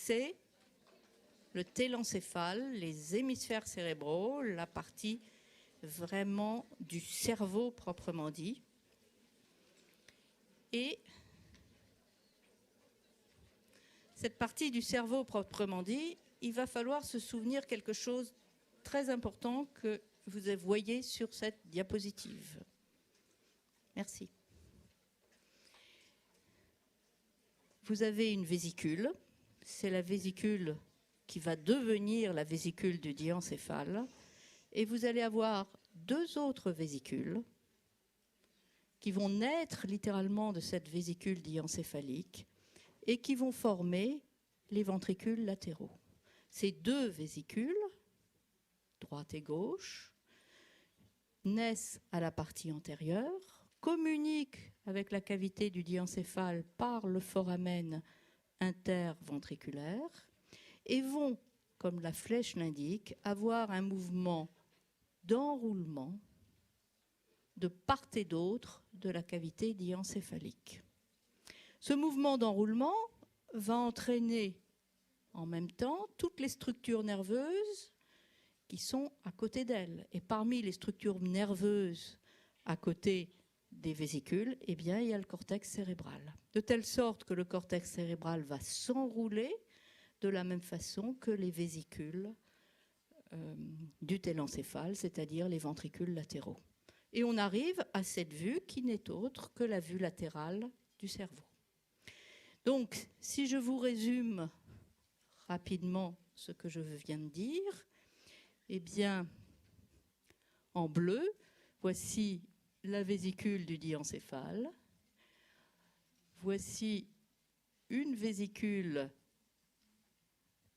c'est le télencéphale, les hémisphères cérébraux, la partie vraiment du cerveau proprement dit. Et cette partie du cerveau proprement dit, il va falloir se souvenir quelque chose de très important que vous voyez sur cette diapositive. Merci. Vous avez une vésicule, c'est la vésicule qui va devenir la vésicule du diencéphale, et vous allez avoir deux autres vésicules qui vont naître littéralement de cette vésicule diencéphalique et qui vont former les ventricules latéraux. Ces deux vésicules, droite et gauche, naissent à la partie antérieure, communiquent avec la cavité du diencéphale par le foramen interventriculaire et vont, comme la flèche l'indique, avoir un mouvement d'enroulement de part et d'autre de la cavité diencéphalique. Ce mouvement d'enroulement va entraîner en même temps toutes les structures nerveuses qui sont à côté d'elle. Et parmi les structures nerveuses à côté des vésicules, eh bien, il y a le cortex cérébral. De telle sorte que le cortex cérébral va s'enrouler de la même façon que les vésicules du télencéphale, c'est-à-dire les ventricules latéraux. Et on arrive à cette vue qui n'est autre que la vue latérale du cerveau. Donc, si je vous résume rapidement ce que je viens de dire, eh bien, en bleu, voici la vésicule du diencéphale. Voici une vésicule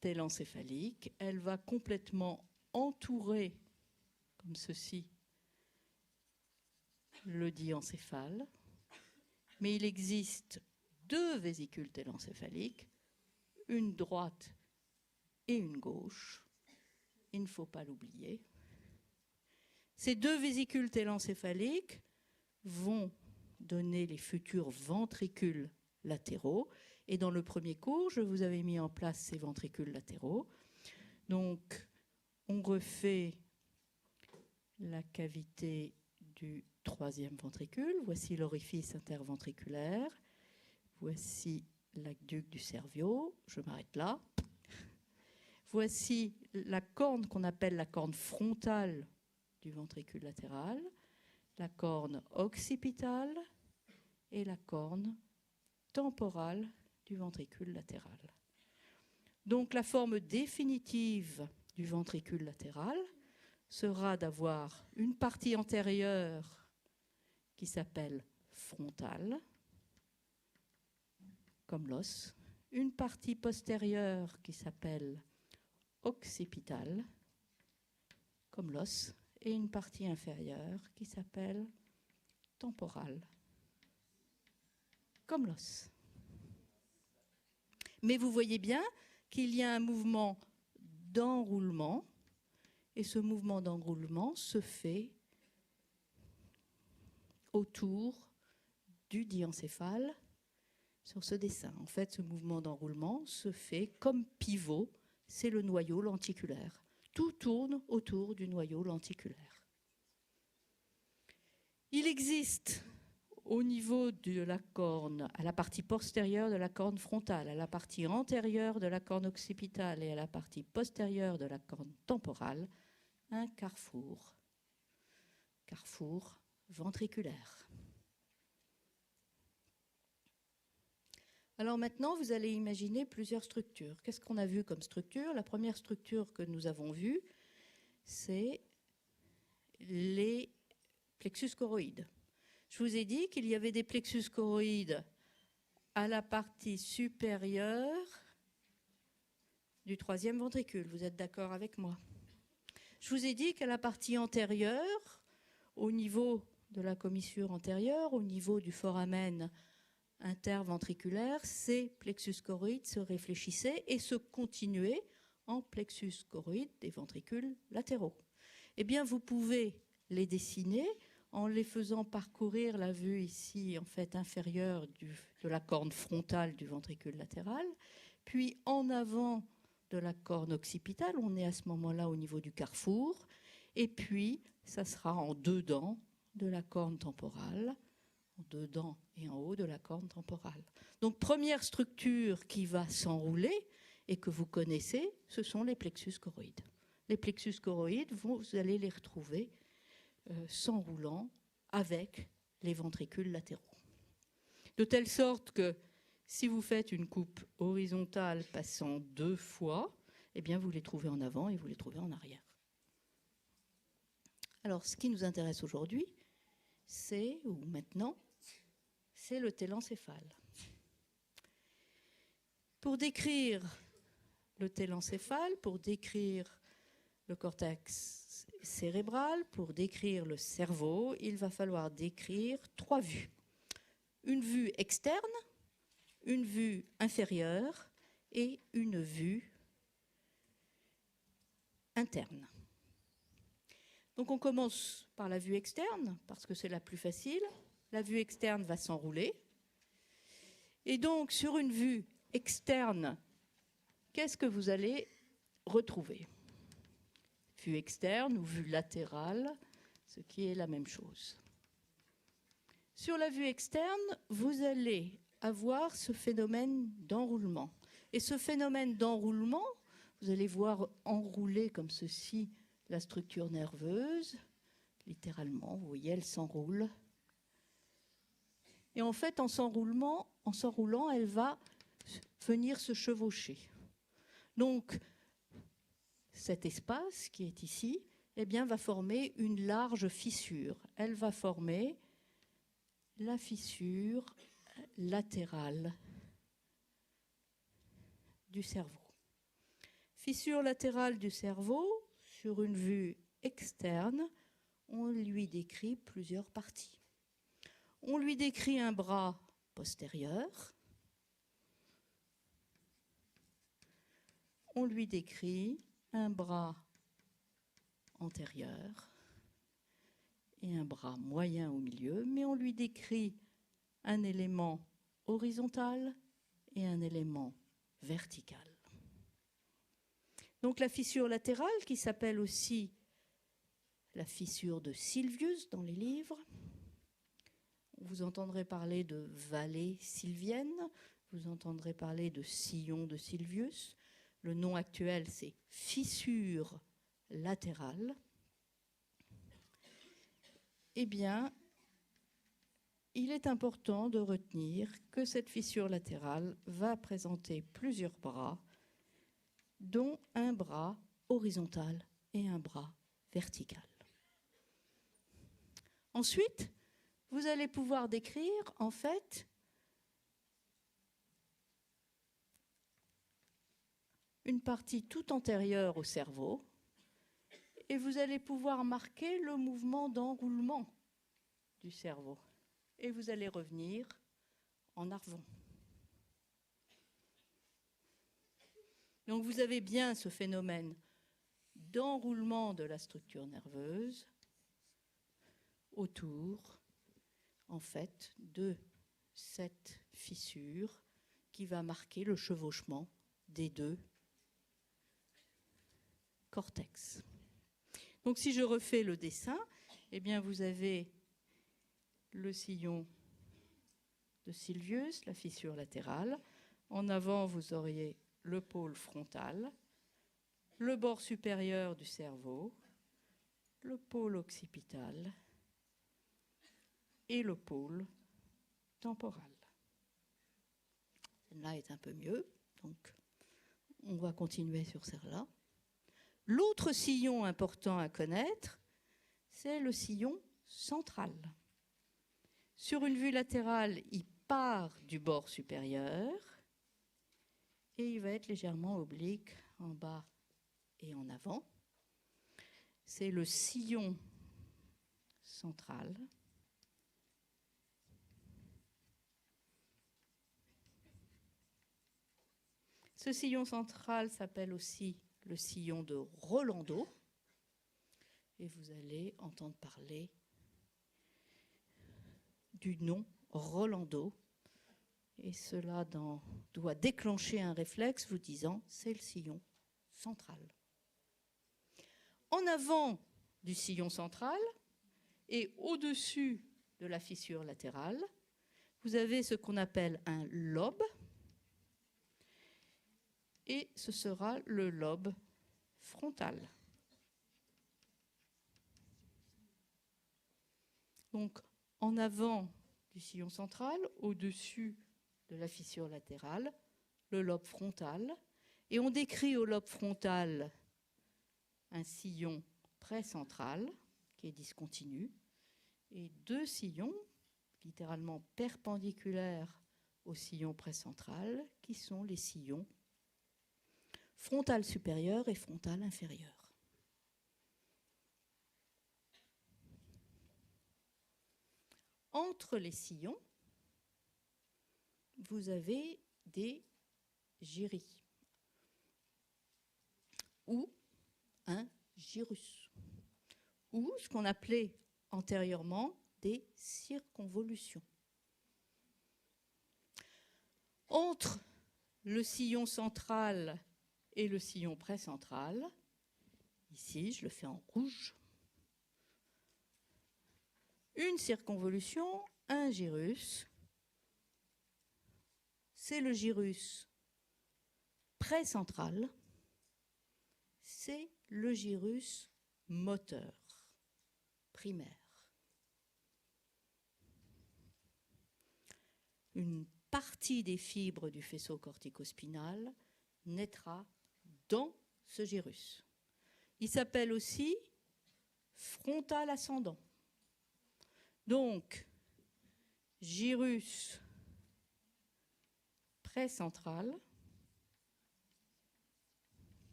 télencéphalique. Elle va complètement entourer, comme ceci, le diencéphale. Mais il existe deux vésicules télencéphaliques, une droite et une gauche. Il ne faut pas l'oublier. Ces deux vésicules télencéphaliques vont donner les futurs ventricules latéraux. Et dans le premier cours, je vous avais mis en place ces ventricules latéraux. Donc, on refait la cavité du troisième ventricule. Voici l'orifice interventriculaire. Voici l'aqueduc du cerveau. Je m'arrête là. Voici la corne qu'on appelle la corne frontale du ventricule latéral, la corne occipitale et la corne temporale du ventricule latéral. Donc la forme définitive du ventricule latéral sera d'avoir une partie antérieure qui s'appelle frontale, comme l'os, une partie postérieure qui s'appelle occipitale, comme l'os, et une partie inférieure qui s'appelle temporale, comme l'os. Mais vous voyez bien qu'il y a un mouvement d'enroulement, et ce mouvement d'enroulement se fait autour du diencéphale sur ce dessin. En fait, ce mouvement d'enroulement se fait comme pivot, c'est le noyau lenticulaire. Tout tourne autour du noyau lenticulaire. Il existe au niveau de la corne, à la partie postérieure de la corne frontale, à la partie antérieure de la corne occipitale et à la partie postérieure de la corne temporale, un carrefour ventriculaire. Alors maintenant, vous allez imaginer plusieurs structures. Qu'est-ce qu'on a vu comme structure? La première structure que nous avons vue, c'est les plexus choroïdes. Je vous ai dit qu'il y avait des plexus choroïdes à la partie supérieure du troisième ventricule. Vous êtes d'accord avec moi? Je vous ai dit qu'à la partie antérieure, au niveau de la commissure antérieure, au niveau du foramen interventriculaire, ces plexus choroïdes se réfléchissaient et se continuaient en plexus choroïdes des ventricules latéraux. Eh bien, vous pouvez les dessiner en les faisant parcourir la vue ici, en fait, inférieure de la corne frontale du ventricule latéral, puis en avant de la corne occipitale, on est à ce moment-là au niveau du carrefour, et puis ça sera en dedans de la corne temporale, en dedans et en haut de la corne temporale. Donc première structure qui va s'enrouler et que vous connaissez, ce sont les plexus choroïdes. Les plexus choroïdes, vous allez les retrouver s'enroulant avec les ventricules latéraux. De telle sorte que si vous faites une coupe horizontale passant 2 fois, eh bien vous les trouvez en avant et vous les trouvez en arrière. Alors, ce qui nous intéresse aujourd'hui, maintenant, c'est le télencéphale. Pour décrire le télencéphale, pour décrire le cortex cérébral, pour décrire le cerveau, il va falloir décrire 3 vues. Une vue externe, une vue inférieure et une vue interne. Donc on commence par la vue externe, parce que c'est la plus facile. La vue externe va s'enrouler. Et donc sur une vue externe, qu'est-ce que vous allez retrouver? Vue externe ou vue latérale, ce qui est la même chose. Sur la vue externe, vous allez avoir ce phénomène d'enroulement. Et ce phénomène d'enroulement, vous allez voir enrouler comme ceci la structure nerveuse, littéralement, vous voyez, elle s'enroule. Et en fait, en s'enroulant, elle va venir se chevaucher. Donc, cet espace qui est ici, eh bien, va former une large fissure. Elle va former la fissure latérale du cerveau. Fissure latérale du cerveau, sur une vue externe, on lui décrit plusieurs parties. On lui décrit un bras postérieur, on lui décrit un bras antérieur et un bras moyen au milieu, mais on lui décrit un élément horizontal et un élément vertical. Donc la fissure latérale, qui s'appelle aussi la fissure de Sylvius dans les livres, vous entendrez parler de vallée sylvienne, vous entendrez parler de sillon de Sylvius. Le nom actuel, c'est fissure latérale. Eh bien, il est important de retenir que cette fissure latérale va présenter plusieurs bras, dont un bras horizontal et un bras vertical. Ensuite, vous allez pouvoir décrire, en fait, une partie tout antérieure au cerveau, et vous allez pouvoir marquer le mouvement d'enroulement du cerveau. Et vous allez revenir en avant. Donc vous avez bien ce phénomène d'enroulement de la structure nerveuse autour, en fait, de cette fissure qui va marquer le chevauchement des 2 cortex. Donc si je refais le dessin, eh bien vous avez le sillon de Sylvius, la fissure latérale. En avant, vous auriez le pôle frontal, le bord supérieur du cerveau, le pôle occipital et le pôle temporal. Celle-là est un peu mieux, donc on va continuer sur celle-là. L'autre sillon important à connaître, c'est le sillon central. Sur une vue latérale, il part du bord supérieur et il va être légèrement oblique en bas et en avant. C'est le sillon central. Ce sillon central s'appelle aussi le sillon de Rolando. Et vous allez entendre parler du nom Rolando. Et cela doit déclencher un réflexe vous disant c'est le sillon central. En avant du sillon central et au-dessus de la fissure latérale, vous avez ce qu'on appelle un lobe. Et ce sera le lobe frontal. Donc, en avant du sillon central, au-dessus de la fissure latérale, le lobe frontal. Et on décrit au lobe frontal un sillon précentral qui est discontinu et deux sillons littéralement perpendiculaires au sillon précentral qui sont les sillons frontal supérieur et frontal inférieur. Entre les sillons, vous avez des gyrus ou un gyrus, ou ce qu'on appelait antérieurement des circonvolutions. Entre le sillon central et le sillon précentral, ici je le fais en rouge, une circonvolution, un gyrus, c'est le gyrus précentral, c'est le gyrus moteur, primaire. Une partie des fibres du faisceau cortico-spinal naîtra dans ce gyrus. Il s'appelle aussi frontal ascendant. Donc, gyrus précentral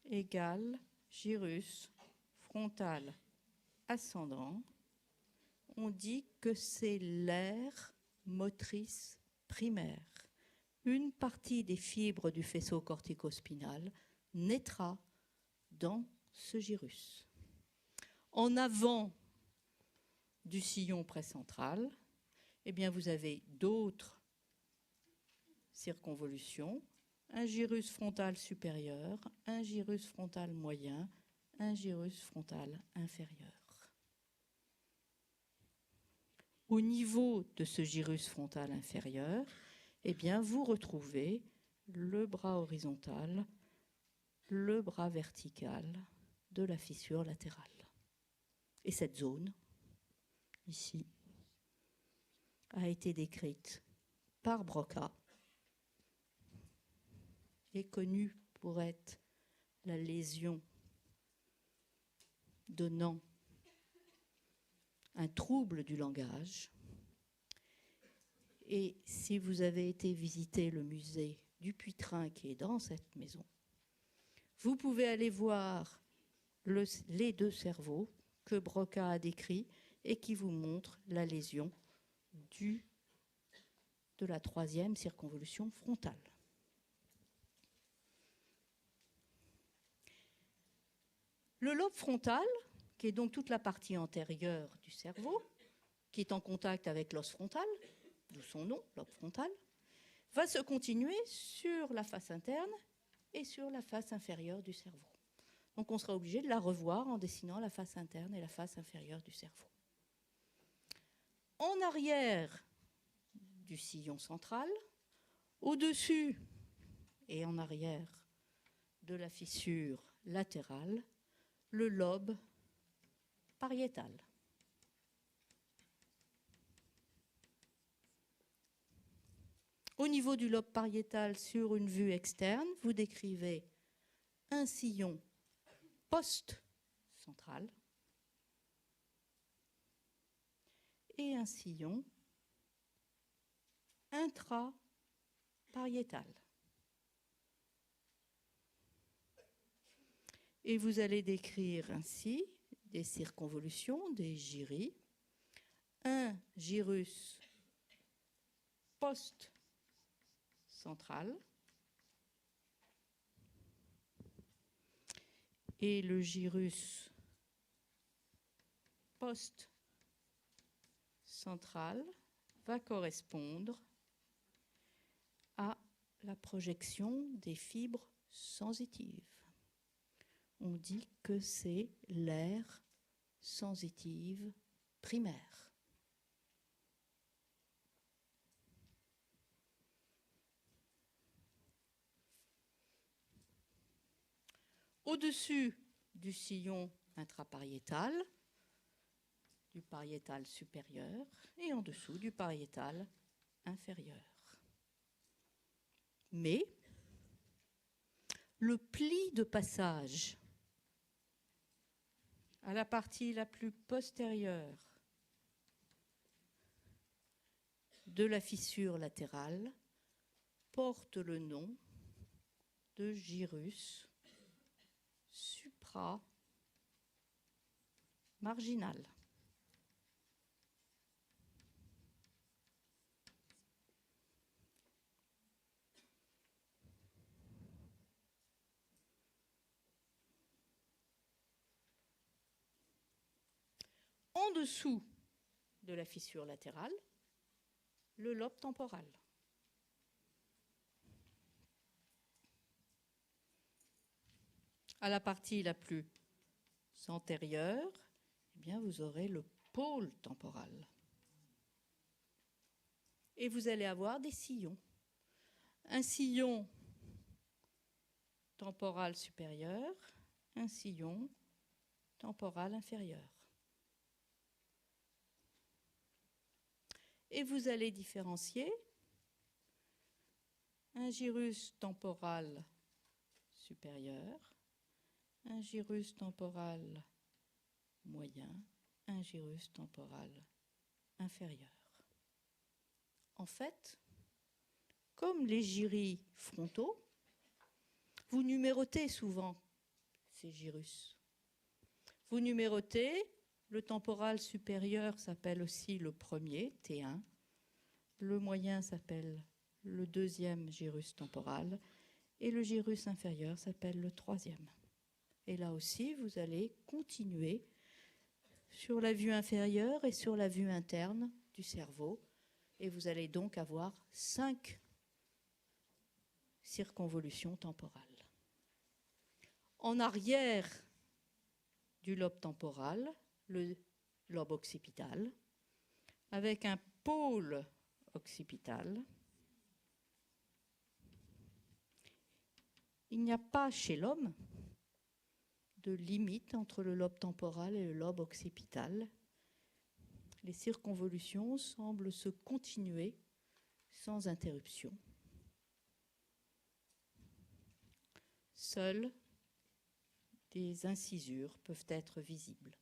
égale gyrus frontal ascendant. On dit que c'est l'aire motrice primaire. Une partie des fibres du faisceau cortico-spinal naîtra dans ce gyrus. En avant du sillon précentral, eh bien vous avez d'autres circonvolutions, un gyrus frontal supérieur, un gyrus frontal moyen, un gyrus frontal inférieur. Au niveau de ce gyrus frontal inférieur, eh bien, vous retrouvez le bras horizontal, le bras vertical de la fissure latérale. Et cette zone, ici, a été décrite par Broca et connue pour être la lésion donnant un trouble du langage. Et si vous avez été visiter le musée du Dupuytren qui est dans cette maison, vous pouvez aller voir les deux cerveaux que Broca a décrits et qui vous montrent la lésion de la troisième circonvolution frontale. Le lobe frontal, qui est donc toute la partie antérieure du cerveau, qui est en contact avec l'os frontal, d'où son nom, lobe frontal, va se continuer sur la face interne et sur la face inférieure du cerveau. Donc on sera obligé de la revoir en dessinant la face interne et la face inférieure du cerveau. En arrière du sillon central, au-dessus et en arrière de la fissure latérale, le lobe pariétal. Au niveau du lobe pariétal, sur une vue externe, vous décrivez un sillon post-central et un sillon intra-pariétal. Et vous allez décrire ainsi des circonvolutions, des gyrus, un gyrus post-central et le gyrus post-central centrale va correspondre à la projection des fibres sensitives. On dit que c'est l'aire sensitive primaire. Au-dessus du sillon intrapariétal, du pariétal supérieur, et en dessous du pariétal inférieur. Mais le pli de passage à la partie la plus postérieure de la fissure latérale porte le nom de gyrus supramarginal. En dessous de la fissure latérale, le lobe temporal. À la partie la plus antérieure, eh bien, vous aurez le pôle temporal. Et vous allez avoir des sillons. Un sillon temporal supérieur, un sillon temporal inférieur. Et vous allez différencier un gyrus temporal supérieur, un gyrus temporal moyen, un gyrus temporal inférieur. En fait, comme les gyrus frontaux, vous numérotez souvent ces gyrus. Vous numérotez, le temporal supérieur s'appelle aussi le premier, T1, le moyen s'appelle le deuxième gyrus temporal, et le gyrus inférieur s'appelle le troisième. Et là aussi, vous allez continuer sur la vue inférieure et sur la vue interne du cerveau, et vous allez donc avoir 5 circonvolutions temporales. En arrière du lobe temporal, le lobe occipital, avec un pôle occipital. Il n'y a pas chez l'homme de limite entre le lobe temporal et le lobe occipital. Les circonvolutions semblent se continuer sans interruption. Seules des incisures peuvent être visibles.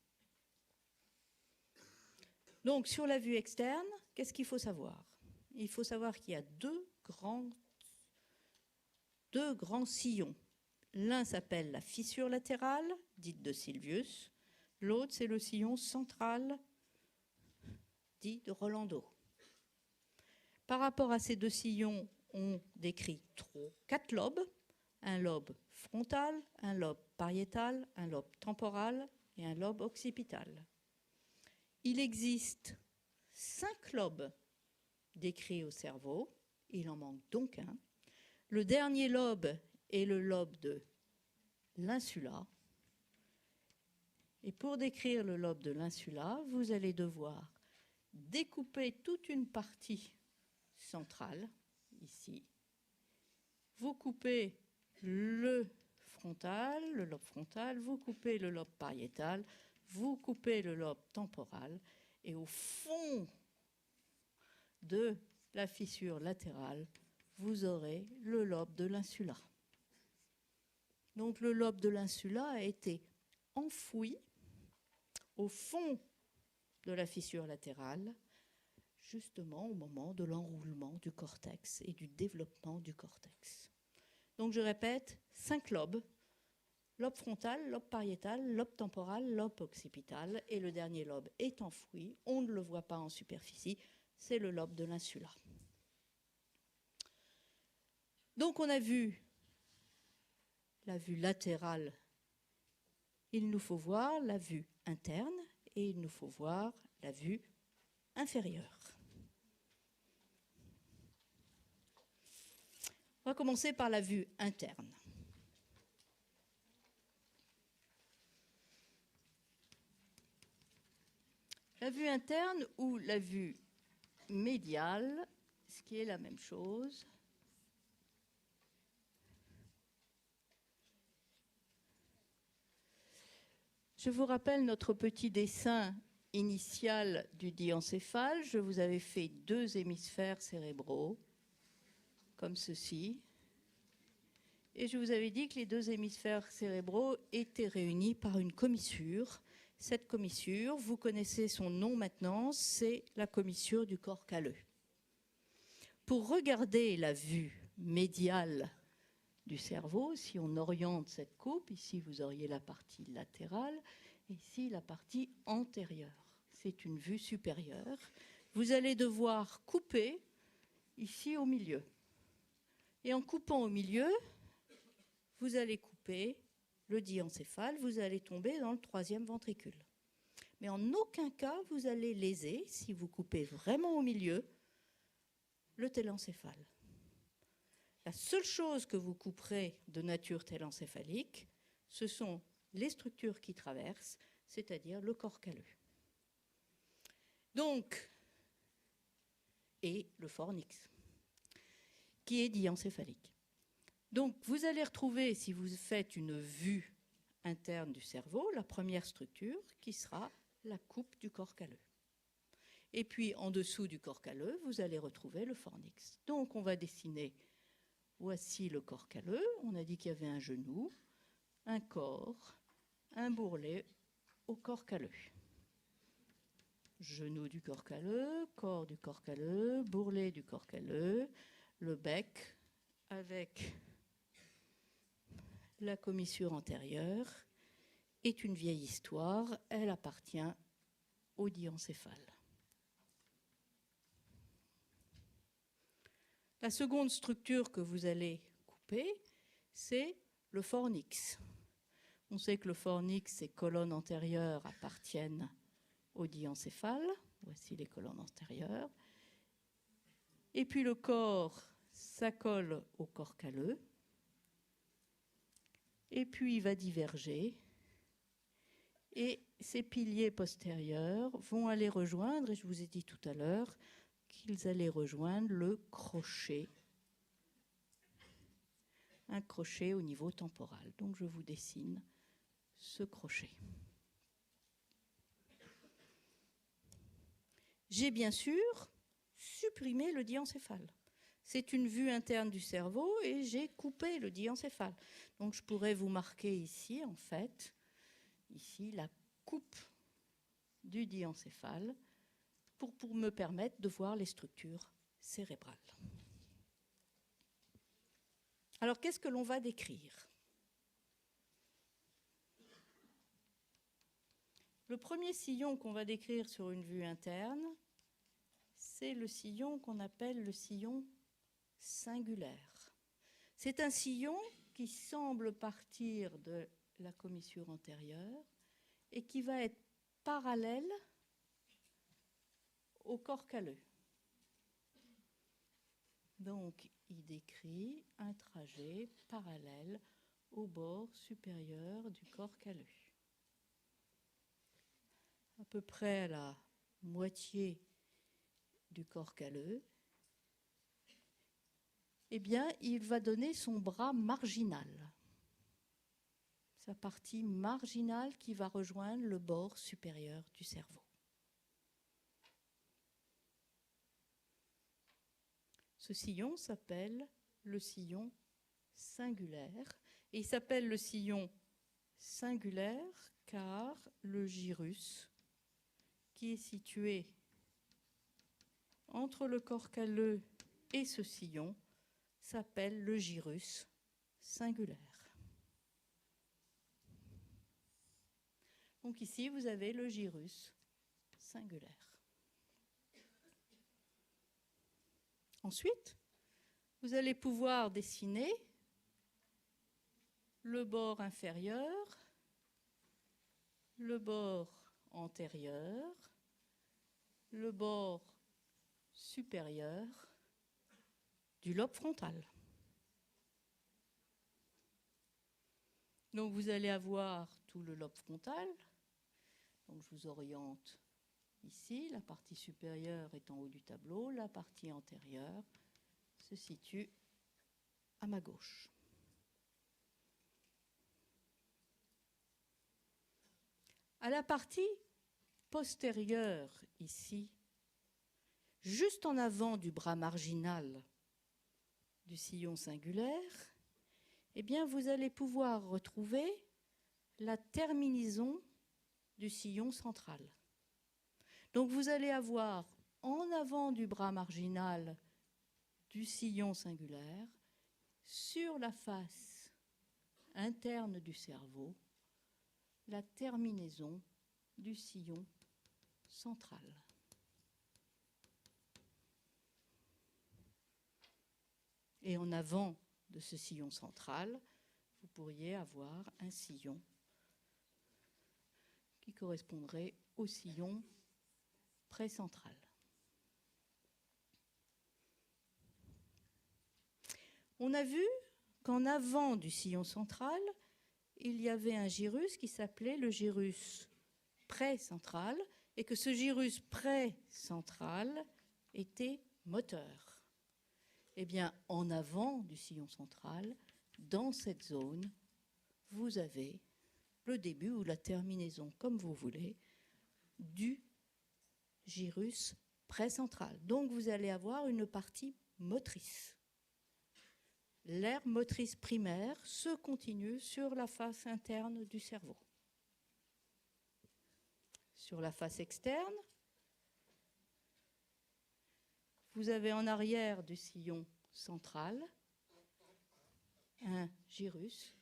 Donc, sur la vue externe, qu'est-ce qu'il faut savoir? Il faut savoir qu'il y a deux grands sillons. L'un s'appelle la fissure latérale, dite de Sylvius. L'autre, c'est le sillon central, dit de Rolando. Par rapport à ces deux sillons, on décrit 4 lobes. Un lobe frontal, un lobe pariétal, un lobe temporal et un lobe occipital. Il existe 5 lobes décrits au cerveau. Il en manque donc un. Le dernier lobe est le lobe de l'insula. Et pour décrire le lobe de l'insula, vous allez devoir découper toute une partie centrale, ici. Vous coupez le lobe frontal, vous coupez le lobe pariétal, vous coupez le lobe temporal, et au fond de la fissure latérale, vous aurez le lobe de l'insula. Donc le lobe de l'insula a été enfoui au fond de la fissure latérale, justement au moment de l'enroulement du cortex et du développement du cortex. Donc je répète, 5 lobes, lobe frontal, lobe pariétal, lobe temporal, lobe occipital, et le dernier lobe est enfoui, on ne le voit pas en superficie, c'est le lobe de l'insula. Donc on a vu la vue latérale, il nous faut voir la vue interne et il nous faut voir la vue inférieure. On va commencer par la vue interne. La vue interne ou la vue médiale, ce qui est la même chose. Je vous rappelle notre petit dessin initial du diencéphale. Je vous avais fait 2 hémisphères cérébraux, comme ceci. Et je vous avais dit que les 2 hémisphères cérébraux étaient réunis par une commissure. Cette commissure, vous connaissez son nom maintenant, c'est la commissure du corps calleux. Pour regarder la vue médiale du cerveau, si on oriente cette coupe, ici vous auriez la partie latérale, et ici la partie antérieure. C'est une vue supérieure. Vous allez devoir couper ici au milieu. Et en coupant au milieu, vous allez couper le diencéphale, vous allez tomber dans le 3e ventricule. Mais en aucun cas, vous allez léser, si vous coupez vraiment au milieu, le télencéphale. La seule chose que vous couperez de nature télencéphalique, ce sont les structures qui traversent, c'est-à-dire le corps calleux. Donc, et le fornix, qui est diencéphalique. Donc, vous allez retrouver, si vous faites une vue interne du cerveau, la première structure qui sera la coupe du corps calleux. Et puis, en dessous du corps calleux, vous allez retrouver le fornix. Donc, on va dessiner, voici le corps calleux. On a dit qu'il y avait un genou, un corps, un bourrelet au corps calleux. Genou du corps calleux, corps du corps calleux, bourrelet du corps calleux, le bec avec la commissure antérieure est une vieille histoire, elle appartient au diencéphale. La seconde structure que vous allez couper, c'est le fornix. On sait que le fornix et colonnes antérieures appartiennent au diencéphale. Voici les colonnes antérieures. Et puis le corps, ça colle au corps calleux. Et puis il va diverger. Et ces piliers postérieurs vont aller rejoindre, et je vous ai dit tout à l'heure, qu'ils allaient rejoindre le crochet. Un crochet au niveau temporal. Donc je vous dessine ce crochet. J'ai bien sûr supprimé le diencéphale. C'est une vue interne du cerveau et j'ai coupé le diencéphale. Donc je pourrais vous marquer ici, en fait, ici la coupe du diencéphale pour me permettre de voir les structures cérébrales. Alors qu'est-ce que l'on va décrire ? Le premier sillon qu'on va décrire sur une vue interne, c'est le sillon qu'on appelle le sillon singulaire. C'est un sillon qui semble partir de la commissure antérieure et qui va être parallèle au corps calleux. Donc, il décrit un trajet parallèle au bord supérieur du corps calleux. À peu près à la moitié du corps calleux, eh bien, il va donner son bras marginal, sa partie marginale qui va rejoindre le bord supérieur du cerveau. Ce sillon s'appelle le sillon singulaire, et il s'appelle le sillon singulaire car le gyrus, qui est situé entre le corps calleux et ce sillon, s'appelle le gyrus singulaire. Donc ici, vous avez le gyrus singulaire. Ensuite, vous allez pouvoir dessiner le bord inférieur, le bord antérieur, le bord supérieur du lobe frontal. Donc vous allez avoir tout le lobe frontal. Donc je vous oriente ici, la partie supérieure est en haut du tableau, la partie antérieure se situe à ma gauche. À la partie postérieure ici, juste en avant du bras marginal du sillon singulaire, eh bien vous allez pouvoir retrouver la terminaison du sillon central. Donc vous allez avoir en avant du bras marginal du sillon singulaire, sur la face interne du cerveau, la terminaison du sillon central. Et en avant de ce sillon central, vous pourriez avoir un sillon qui correspondrait au sillon précentral. On a vu qu'en avant du sillon central, il y avait un gyrus qui s'appelait le gyrus précentral et que ce gyrus précentral était moteur. Eh bien, en avant du sillon central, dans cette zone, vous avez le début ou la terminaison, comme vous voulez, du gyrus précentral. Donc, vous allez avoir une partie motrice. L'aire motrice primaire se continue sur la face interne du cerveau. Sur la face externe, vous avez en arrière du sillon central un gyrus,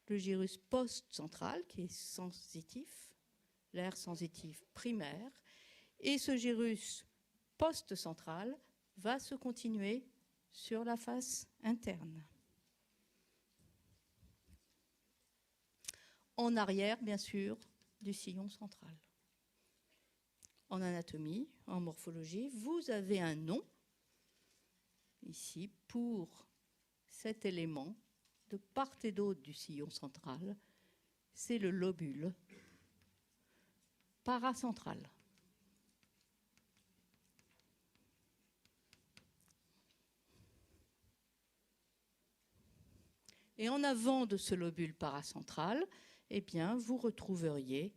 le gyrus post-central qui est sensitif, l'aire sensitive primaire, et ce gyrus post-central va se continuer sur la face interne. En arrière, bien sûr, du sillon central. En anatomie, en morphologie, vous avez un nom, ici, pour cet élément de part et d'autre du sillon central, c'est le lobule paracentral. Et en avant de ce lobule paracentral, eh bien, vous retrouveriez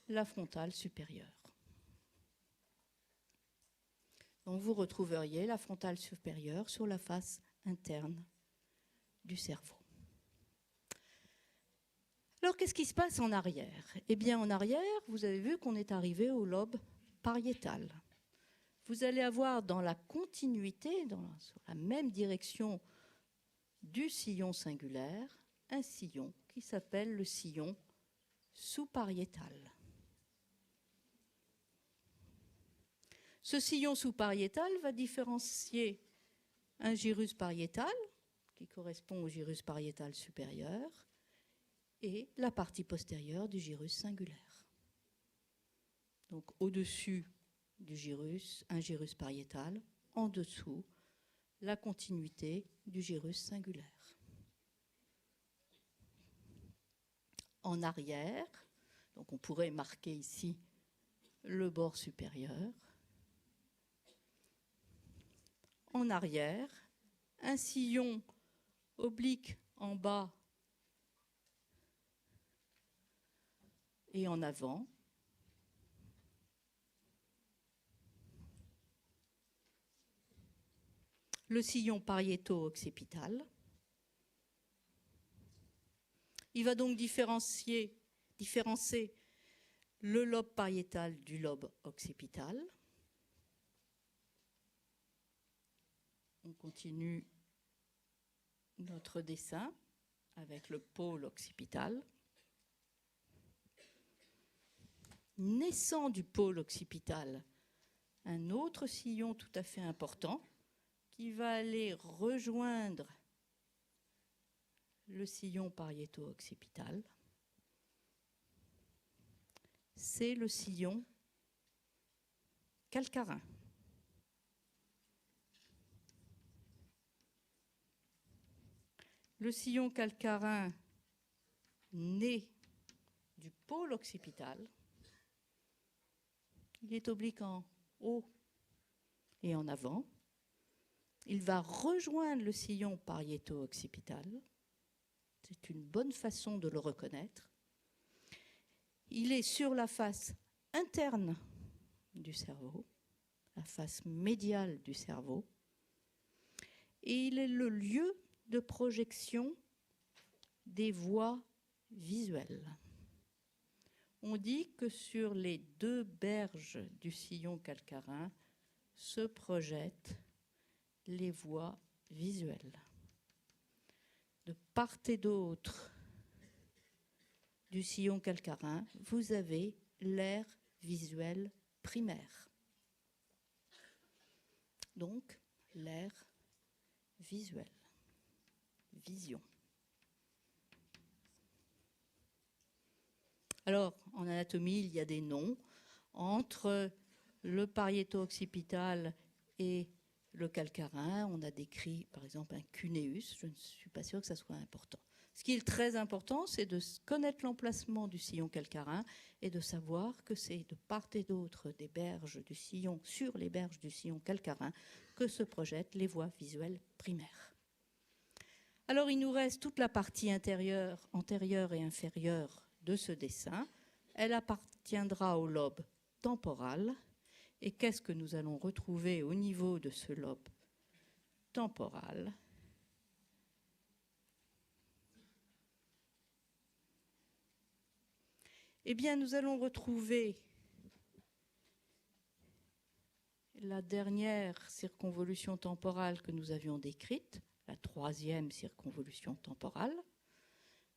la frontale supérieure. Donc vous retrouveriez la frontale supérieure sur la face interne du cerveau. Alors qu'est-ce qui se passe en arrière? Eh bien en arrière, vous avez vu qu'on est arrivé au lobe pariétal. Vous allez avoir dans la continuité, sur la même direction du sillon singulaire, un sillon qui s'appelle le sillon sous-pariétal. Ce sillon sous-pariétal va différencier un gyrus pariétal, qui correspond au gyrus pariétal supérieur, et la partie postérieure du gyrus singulaire. Donc au-dessus du gyrus, un gyrus pariétal, en dessous, la continuité du gyrus singulaire. En arrière, donc on pourrait marquer ici le bord supérieur. En arrière, un sillon oblique en bas et en avant. Le sillon pariéto-occipital. Il va donc différencier le lobe pariétal du lobe occipital. On continue notre dessin avec le pôle occipital. Naissant du pôle occipital, un autre sillon tout à fait important qui va aller rejoindre le sillon pariéto-occipital. C'est le sillon calcarin. Le sillon calcarin naît du pôle occipital. Il est oblique en haut et en avant. Il va rejoindre le sillon pariéto-occipital. C'est une bonne façon de le reconnaître. Il est sur la face interne du cerveau, la face médiale du cerveau, et il est le lieu de projection des voies visuelles. On dit que sur les 2 berges du sillon calcarin se projettent les voies visuelles. De part et d'autre du sillon calcarin, vous avez l'aire visuelle primaire. Donc, l'aire visuelle, vision. Alors, en anatomie, il y a des noms entre le pariéto-occipital et le calcarin. On a décrit, par exemple, un cuneus. Je ne suis pas sûre que ça soit important. Ce qui est très important, c'est de connaître l'emplacement du sillon calcarin et de savoir que c'est de part et d'autre des berges du sillon, sur les berges du sillon calcarin, que se projettent les voies visuelles primaires. Alors, il nous reste toute la partie antérieure et inférieure de ce dessin. Elle appartiendra au lobe temporal. Et qu'est-ce que nous allons retrouver au niveau de ce lobe temporal ? Eh bien, nous allons retrouver la dernière circonvolution temporale que nous avions décrite, la 3e circonvolution temporale,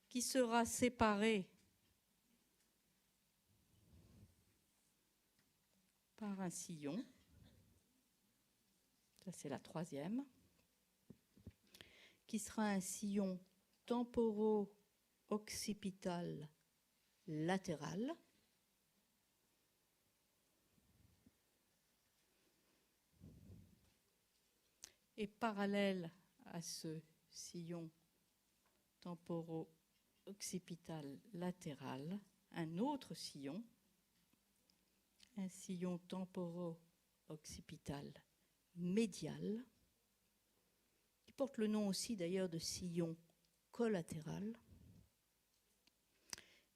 qui sera séparée par un sillon. Ça, c'est la 3e, qui sera un sillon temporo-occipital latéral. Et parallèle à ce sillon temporo-occipital latéral, un autre sillon, un sillon temporo-occipital médial, qui porte le nom aussi d'ailleurs de sillon collatéral,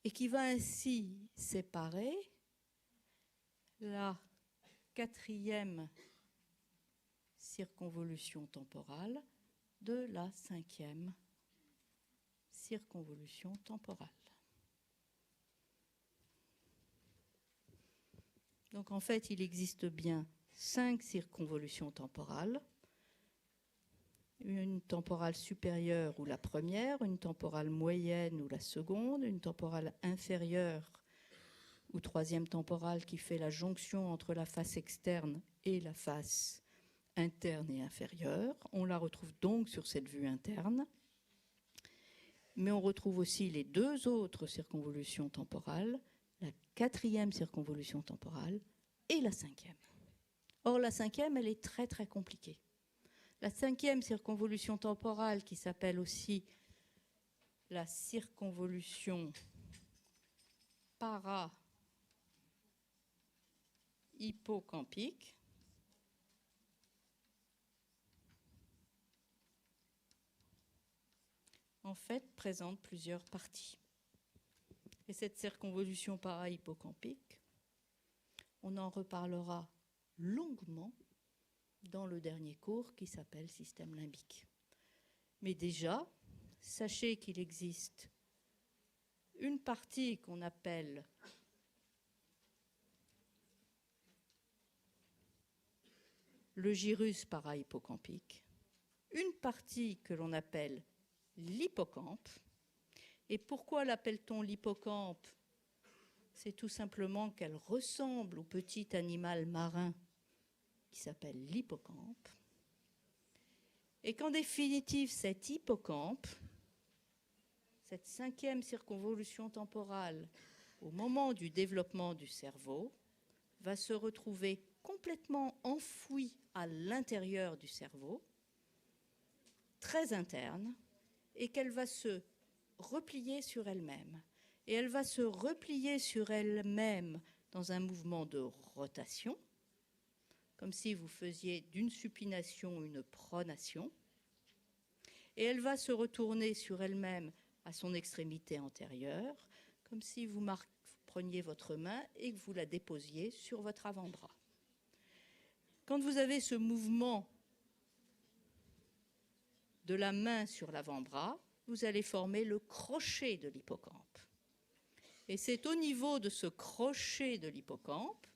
et qui va ainsi séparer la 4e circonvolution temporale de la 5e circonvolution temporale. Donc en fait, il existe bien 5 circonvolutions temporales. Une temporale supérieure ou la première, une temporale moyenne ou la seconde, une temporale inférieure ou 3e temporale qui fait la jonction entre la face externe et la face interne et inférieure. On la retrouve donc sur cette vue interne. Mais on retrouve aussi les 2 autres circonvolutions temporales, la 4e circonvolution temporale et la 5e. Or, la 5e, elle est très très compliquée. La 5e circonvolution temporale, qui s'appelle aussi la circonvolution para-hippocampique, en fait, présente plusieurs parties. Et cette circonvolution para-hippocampique, on en reparlera longuement dans le dernier cours qui s'appelle système limbique. Mais déjà, sachez qu'il existe une partie qu'on appelle le gyrus para-hippocampique, une partie que l'on appelle l'hippocampe. Et pourquoi l'appelle-t-on l'hippocampe ? C'est tout simplement qu'elle ressemble au petit animal marin qui s'appelle l'hippocampe. Et qu'en définitive, cet hippocampe, cette 5e circonvolution temporale, au moment du développement du cerveau, va se retrouver complètement enfouie à l'intérieur du cerveau, très interne, et qu'elle va se replier sur elle-même. Et elle va se replier sur elle-même dans un mouvement de rotation, comme si vous faisiez d'une supination une pronation. Et elle va se retourner sur elle-même à son extrémité antérieure, comme si vous preniez votre main et que vous la déposiez sur votre avant-bras. Quand vous avez ce mouvement de la main sur l'avant-bras, vous allez former le crochet de l'hippocampe. Et c'est au niveau de ce crochet de l'hippocampe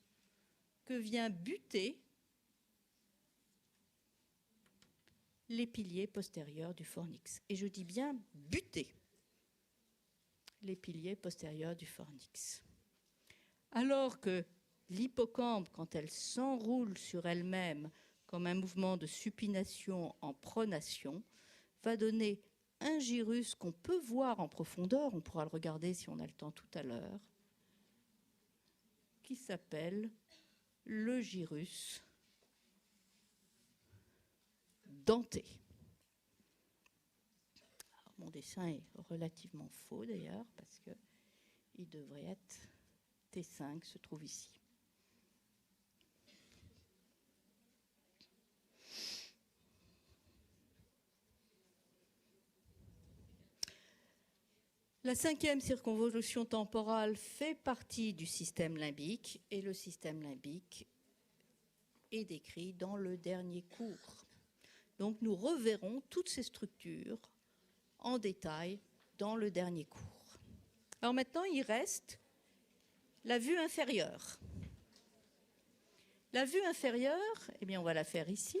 que vient buter les piliers postérieurs du fornix. Et je dis bien buter les piliers postérieurs du fornix. Alors que l'hippocampe, quand elle s'enroule sur elle-même comme un mouvement de supination en pronation, va donner un gyrus qu'on peut voir en profondeur, on pourra le regarder si on a le temps tout à l'heure, qui s'appelle le gyrus denté. Alors, mon dessin est relativement faux d'ailleurs, parce qu'il devrait être T5, se trouve ici. La 5e circonvolution temporale fait partie du système limbique et le système limbique est décrit dans le dernier cours. Donc nous reverrons toutes ces structures en détail dans le dernier cours. Alors maintenant, il reste la vue inférieure. La vue inférieure, eh bien on va la faire ici.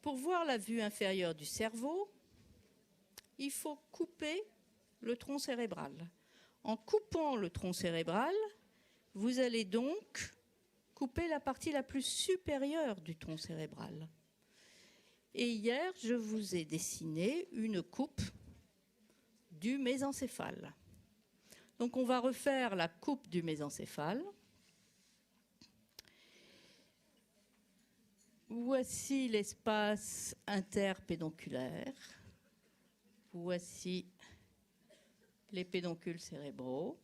Pour voir la vue inférieure du cerveau, il faut couper le tronc cérébral. En coupant le tronc cérébral, vous allez donc couper la partie la plus supérieure du tronc cérébral. Et hier, je vous ai dessiné une coupe du mésencéphale. Donc on va refaire la coupe du mésencéphale. Voici l'espace interpédonculaire. Voici les pédoncules cérébraux.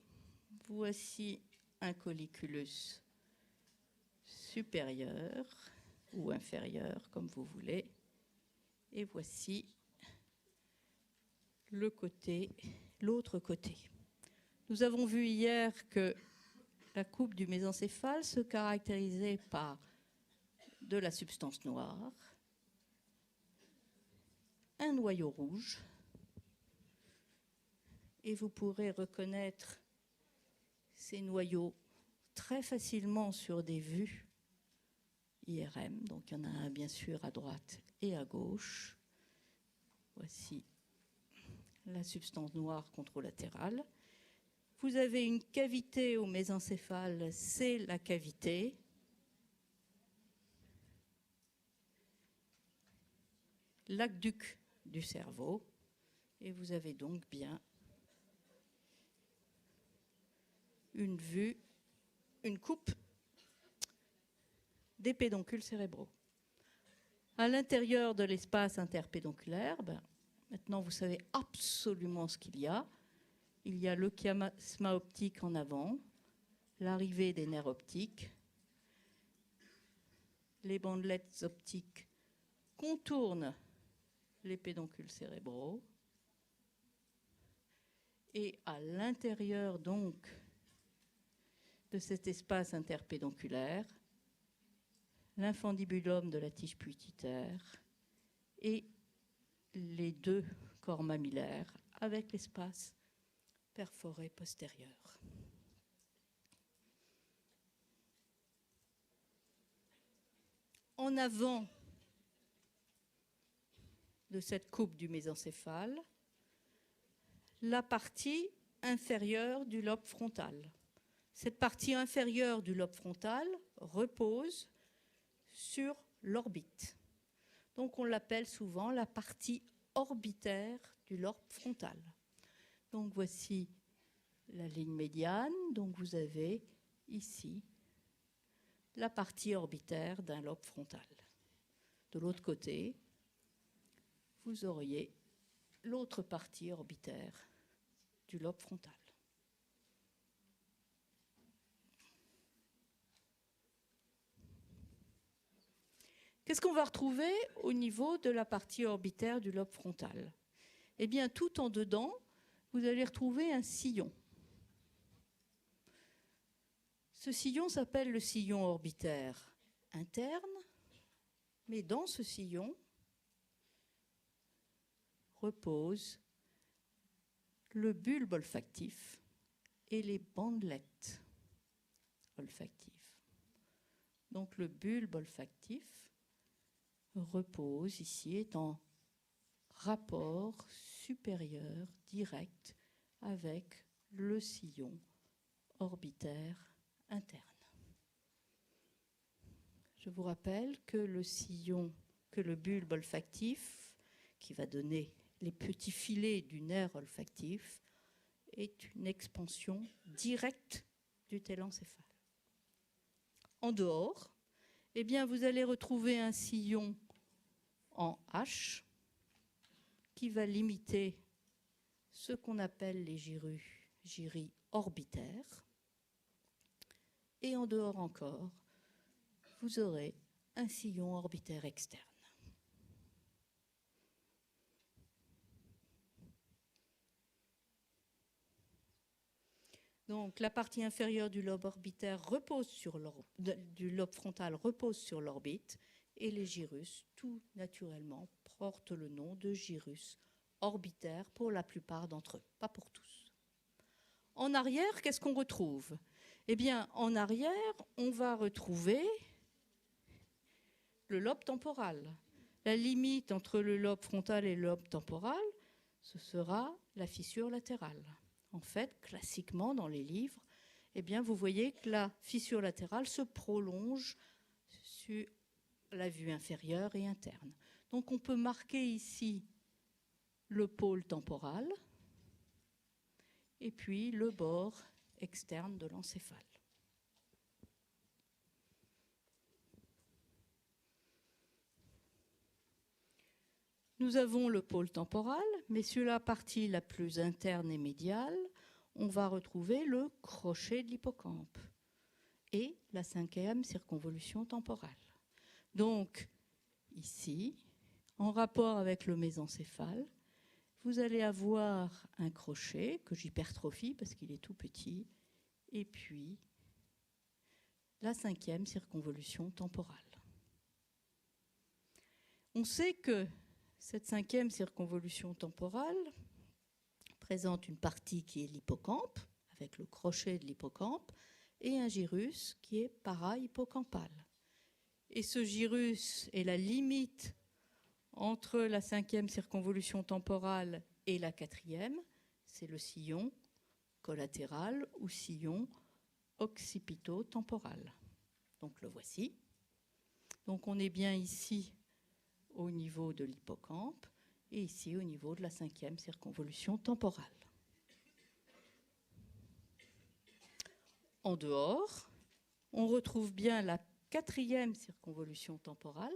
Voici un colliculus supérieur ou inférieur, comme vous voulez. Et voici l'autre côté. Nous avons vu hier que la coupe du mésencéphale se caractérisait par de la substance noire, un noyau rouge, et vous pourrez reconnaître ces noyaux très facilement sur des vues IRM. Donc il y en a un bien sûr à droite et à gauche. Voici la substance noire contralatérale. Vous avez une cavité au mésencéphale, c'est la cavité. L'aqueduc du cerveau, et vous avez donc bien une vue, une coupe des pédoncules cérébraux. À l'intérieur de l'espace interpédonculaire, maintenant vous savez absolument ce qu'il y a. Il y a le chiasma optique en avant, l'arrivée des nerfs optiques, les bandelettes optiques contournent les pédoncules cérébraux, et à l'intérieur donc de cet espace interpédonculaire, l'infundibulum de la tige pituitaire et les deux corps mammillaires avec l'espace perforé postérieur. En avant de cette coupe du mésencéphale, la partie inférieure du lobe frontal. Cette partie inférieure du lobe frontal repose sur l'orbite. Donc on l'appelle souvent la partie orbitaire du lobe frontal. Donc voici la ligne médiane, donc vous avez ici la partie orbitaire d'un lobe frontal. De l'autre côté, vous auriez l'autre partie orbitaire du lobe frontal. Qu'est-ce qu'on va retrouver au niveau de la partie orbitaire du lobe frontal? Eh bien, tout en dedans, vous allez retrouver un sillon. Ce sillon s'appelle le sillon orbitaire interne, mais dans ce sillon repose le bulbe olfactif et les bandelettes olfactives. Donc le bulbe olfactif repose ici, est en rapport supérieur direct avec le sillon orbitaire interne. Je vous rappelle que le bulbe olfactif, qui va donner les petits filets du nerf olfactif, est une expansion directe du télencéphale. En dehors, eh bien, vous allez retrouver un sillon en H qui va limiter ce qu'on appelle les gyri orbitaires. Et en dehors encore, vous aurez un sillon orbitaire externe. Donc, la partie inférieure du lobe orbitaire du lobe frontal repose sur l'orbite, et les gyrus, tout naturellement, portent le nom de gyrus orbitaires pour la plupart d'entre eux, pas pour tous. En arrière, qu'est-ce qu'on retrouve? Eh bien, en arrière, on va retrouver le lobe temporal. La limite entre le lobe frontal et le lobe temporal, ce sera la fissure latérale. En fait, classiquement dans les livres, eh bien, vous voyez que la fissure latérale se prolonge sur la vue inférieure et interne. Donc on peut marquer ici le pôle temporal et puis le bord externe de l'encéphale. Nous avons le pôle temporal, mais sur la partie la plus interne et médiale, on va retrouver le crochet de l'hippocampe et la 5e circonvolution temporale. Donc, ici, en rapport avec le mésencéphale, vous allez avoir un crochet que j'hypertrophie parce qu'il est tout petit, et puis la 5e circonvolution temporale. On sait que cette 5e circonvolution temporale présente une partie qui est l'hippocampe, avec le crochet de l'hippocampe, et un gyrus qui est para-hippocampal. Et ce gyrus est la limite entre la 5e circonvolution temporale et la 4e, c'est le sillon collatéral ou sillon occipito-temporal. Donc le voici. Donc on est bien ici au niveau de l'hippocampe et ici au niveau de la 5e circonvolution temporale. En dehors, on retrouve bien la 4e circonvolution temporale,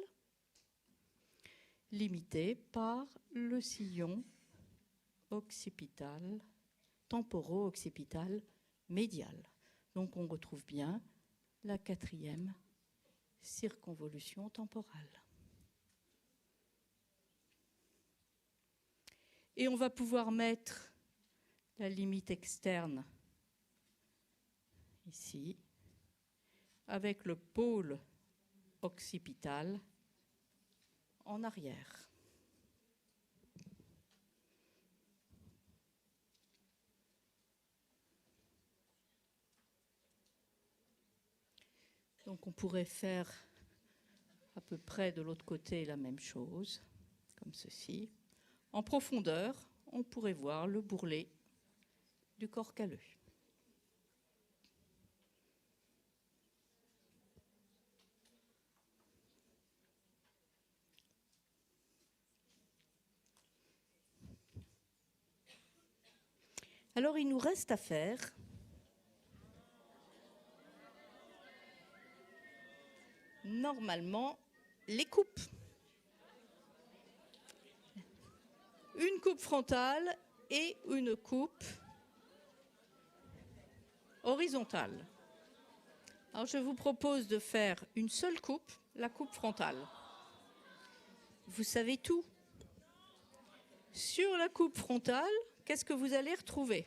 limitée par le sillon occipital, temporo-occipital médial. Donc on retrouve bien la 4e circonvolution temporale. Et on va pouvoir mettre la limite externe ici, avec le pôle occipital en arrière. Donc on pourrait faire à peu près de l'autre côté la même chose, comme ceci. En profondeur, on pourrait voir le bourrelet du corps calleux. Alors il nous reste à faire normalement les coupes. Une coupe frontale et une coupe horizontale. Alors je vous propose de faire une seule coupe, la coupe frontale. Vous savez tout. Sur la coupe frontale, qu'est-ce que vous allez retrouver?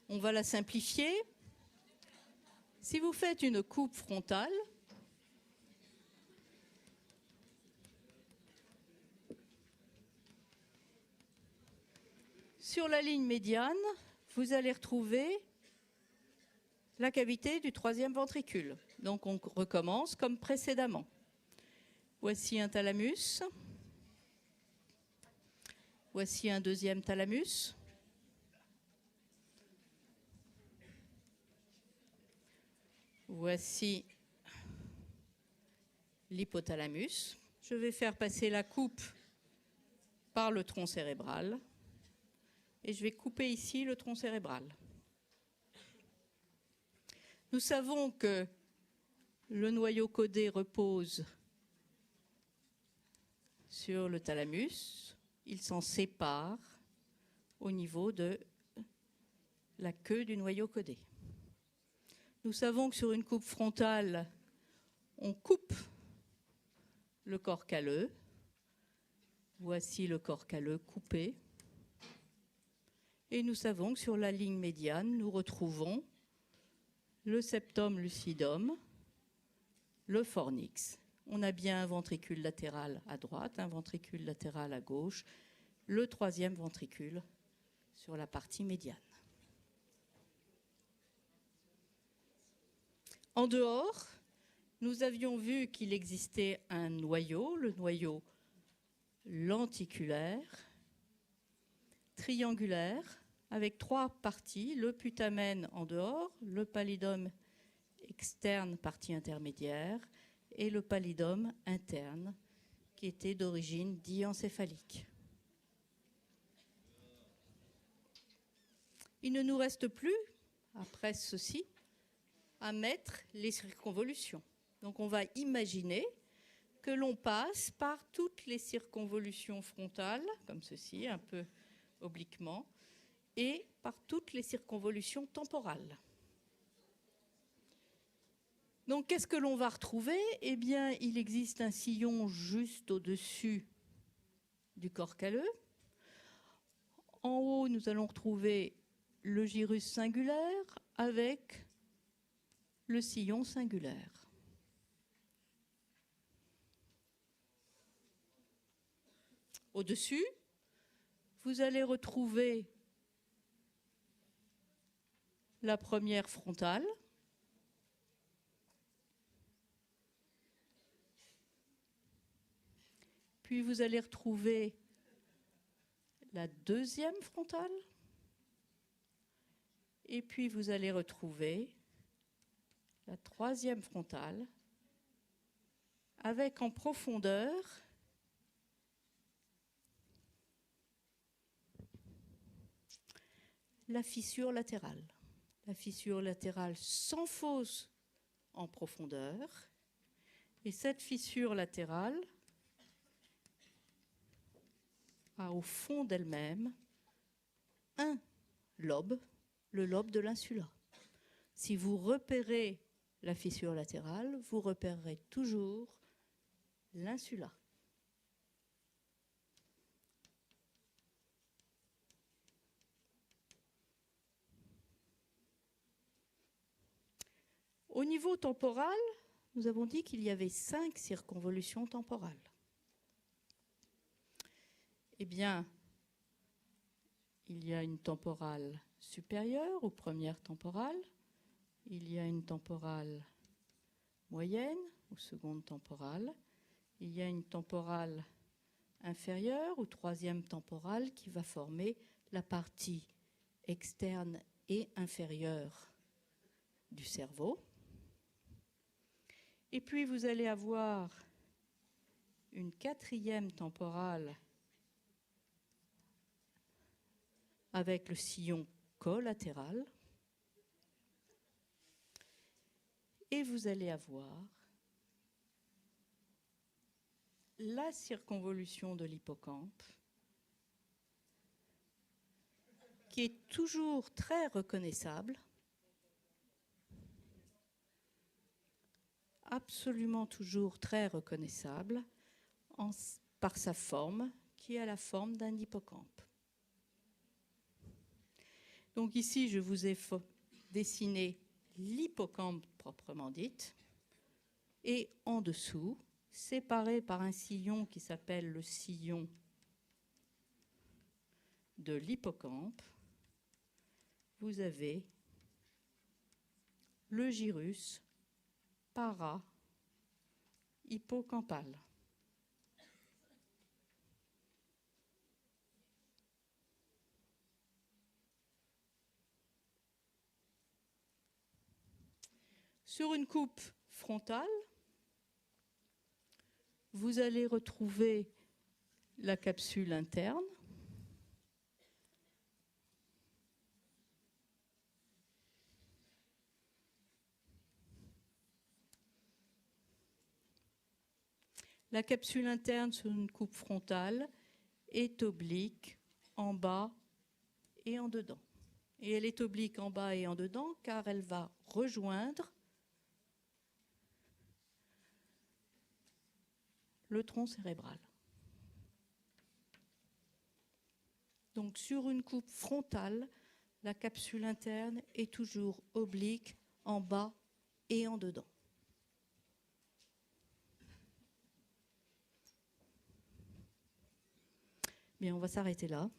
On va la simplifier. Si vous faites une coupe frontale, sur la ligne médiane, vous allez retrouver la cavité du troisième ventricule. Donc on recommence comme précédemment. Voici un thalamus. Voici un deuxième thalamus. Voici l'hypothalamus. Je vais faire passer la coupe par le tronc cérébral et je vais couper ici le tronc cérébral. Nous savons que le noyau codé repose sur le thalamus. Il s'en sépare au niveau de la queue du noyau codé. Nous savons que sur une coupe frontale, on coupe le corps calleux. Voici le corps calleux coupé. Et nous savons que sur la ligne médiane, nous retrouvons le septum lucidum, le fornix. On a bien un ventricule latéral à droite, un ventricule latéral à gauche, le troisième ventricule sur la partie médiane. En dehors, nous avions vu qu'il existait un noyau, le noyau lenticulaire, triangulaire, avec trois parties, le putamen en dehors, le pallidum externe, partie intermédiaire, et le pallidum interne, qui était d'origine diencéphalique. Il ne nous reste plus, après ceci, à mettre les circonvolutions. Donc on va imaginer que l'on passe par toutes les circonvolutions frontales, comme ceci, un peu obliquement, et par toutes les circonvolutions temporales. Donc qu'est-ce que l'on va retrouver? Eh bien, il existe un sillon juste au-dessus du corps calleux. En haut, nous allons retrouver le gyrus singulaire avec le sillon singulaire. Au-dessus, vous allez retrouver la première frontale, puis vous allez retrouver la deuxième frontale, et puis vous allez retrouver la troisième frontale, avec en profondeur la fissure latérale. La fissure latérale s'enfonce en profondeur, et cette fissure latérale a au fond d'elle-même un lobe, le lobe de l'insula. Si vous repérez la fissure latérale, vous repérerez toujours l'insula. Au niveau temporal, nous avons dit qu'il y avait 5 circonvolutions temporales. Eh bien, il y a une temporale supérieure ou première temporale, il y a une temporale moyenne ou seconde temporale, il y a une temporale inférieure ou troisième temporale qui va former la partie externe et inférieure du cerveau. Et puis vous allez avoir une quatrième temporale avec le sillon collatéral. Et vous allez avoir la circonvolution de l'hippocampe, qui est toujours très reconnaissable, absolument toujours très reconnaissable, par sa forme, qui a la forme d'un hippocampe. Donc ici, je vous ai dessiné l'hippocampe proprement dite, et en dessous, séparé par un sillon qui s'appelle le sillon de l'hippocampe, vous avez le gyrus para-hippocampal. Sur une coupe frontale, vous allez retrouver la capsule interne. La capsule interne sur une coupe frontale est oblique en bas et en dedans. Et elle est oblique en bas et en dedans car elle va rejoindre le tronc cérébral. Donc sur une coupe frontale, la capsule interne est toujours oblique en bas et en dedans. Bien, on va s'arrêter là.